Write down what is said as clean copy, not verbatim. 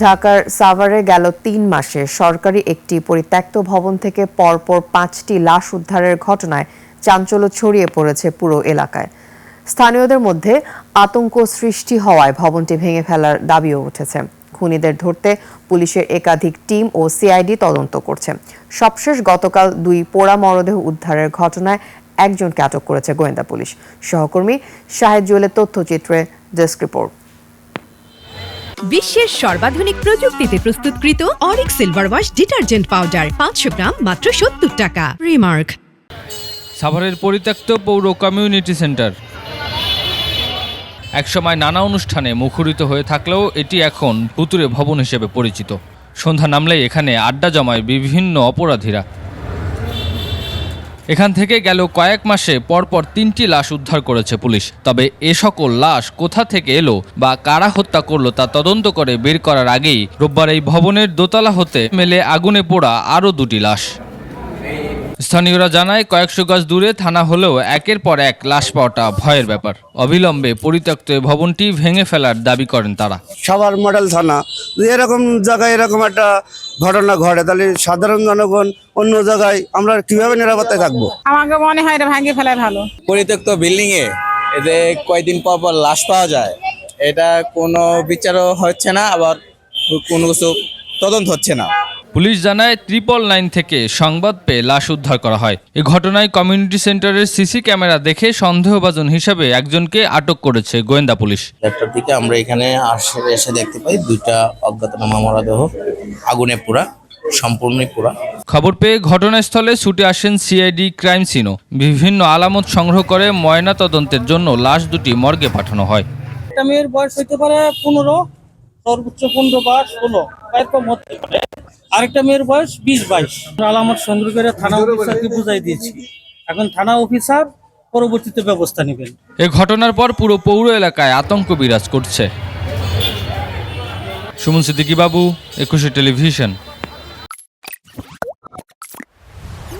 ঢাকার সাভারে গেল ৩ মাসে সরকারি একটি পরিত্যক্ত ভবন থেকে পরপর ৫টি লাশ উদ্ধারের ঘটনায় চাঞ্চল্য ছড়িয়ে পড়েছে পুরো এলাকায়। স্থানীয়দের মধ্যে আতঙ্ক সৃষ্টি হওয়ায় ভবনটি ভেঙে ফেলার দাবিও উঠেছে। খুনিদের ধরতে পুলিশের একাধিক টিম ও সিআইডি তদন্ত করছে। সবশেষ গতকাল ২ পোড়া মরদেহ উদ্ধারের ঘটনায় একজনকে আটক করেছে গোয়েন্দা পুলিশ। সহকর্মী শাহেদ জুয়েলের তথ্যচিত্রে ডেস্ক রিপোর্ট। বিশ্বের সর্বাধুনিক প্রযুক্তিতে প্রস্তুতকৃত Arik silver wash detergent powder 500 গ্রাম মাত্র 70 টাকা। রিমার্ক। সাভারের পরিত্যক্ত পৌর কমিউনিটি সেন্টার একসময় নানা অনুষ্ঠানে মুখরিত হয়ে থাকলেও এটি এখন ভুতুড়ে ভবন হিসেবে পরিচিত। সন্ধ্যা নামলেই এখানে আড্ডা জমায় বিভিন্ন অপরাধীরা। এখান থেকে গেল কয়েক মাসে পরপর 3টি লাশ উদ্ধার করেছে পুলিশ। তবে এ সকল লাশ কোথা থেকে এলো বা কারা হত্যা করলো তা তদন্ত করে বের করার আগেই রোববার এই ভবনের দোতলা হতে মেলে আগুনে পোড়া আরও 2টি লাশ। স্থানীয়রা জানায় কয়েকশো গজ দূরে থানা হলেও একের পর এক লাশ পাওয়াটা ভয়ের ব্যাপার। অবিলম্বে পরিত্যক্ত ভবনটি ভেঙে ফেলার দাবি করেন তারা। সাভার মডেল থানা, এরকম জায়গায় এরকম একটা ঘটনা ঘটে তাহলে সাধারণ জনগণ অন্য জায়গায় আমরা কিভাবে নিরাপত্তায় থাকবো? আমাকে মনে হয় এটা ভেঙে ফেলাই ভালো। পরিত্যক্ত বিল্ডিং এ এতে কয়েকদিন পর পর লাশ পাওয়া যায়, এটা কোনো বিচারও হচ্ছে না, আবার কোনো কিছু তদন্ত হচ্ছে না। পুলিশ জানায় 999 থেকে সংবাদ পেয়ে লাশ উদ্ধার করা হয়। এই ঘটনায় কমিউনিটি সেন্টারের সিসি ক্যামেরা দেখে সন্দেহভাজন হিসেবে একজনকে আটক করেছে গোয়েন্দা পুলিশ। একটার দিকে আমরা এখানে এসে দেখতে পাই 2টা অজ্ঞাতনামা মরদেহ আগুনে পোড়া, সম্পূর্ণই পোড়া। খবর পেয়ে ঘটনাস্থলে ছুটে আসেন সিআইডি ক্রাইম সিনও। বিভিন্ন আলামত সংগ্রহ করে ময়না তদন্তের জন্য লাশ দুটি মর্গে পাঠানো হয়। একটা মেয়ের বয়স হইতে পারে 15, সর্বোচ্চ 15 বা 16, এরকম হতে পারে। আরেকটা মেয়ের বয়স 20-22। আলামত সংগ্রহ করে থানা অফিসারকে বুঝাই দিয়েছি, এখন থানা অফিসার পরবর্তীতে ব্যবস্থা নেবেন। এ ঘটনার পর পুরো পৌর এলাকায় আতঙ্ক বিরাজ করছে। সুমন সিদ্দিকী বাবু, 21 টেলিভিশন।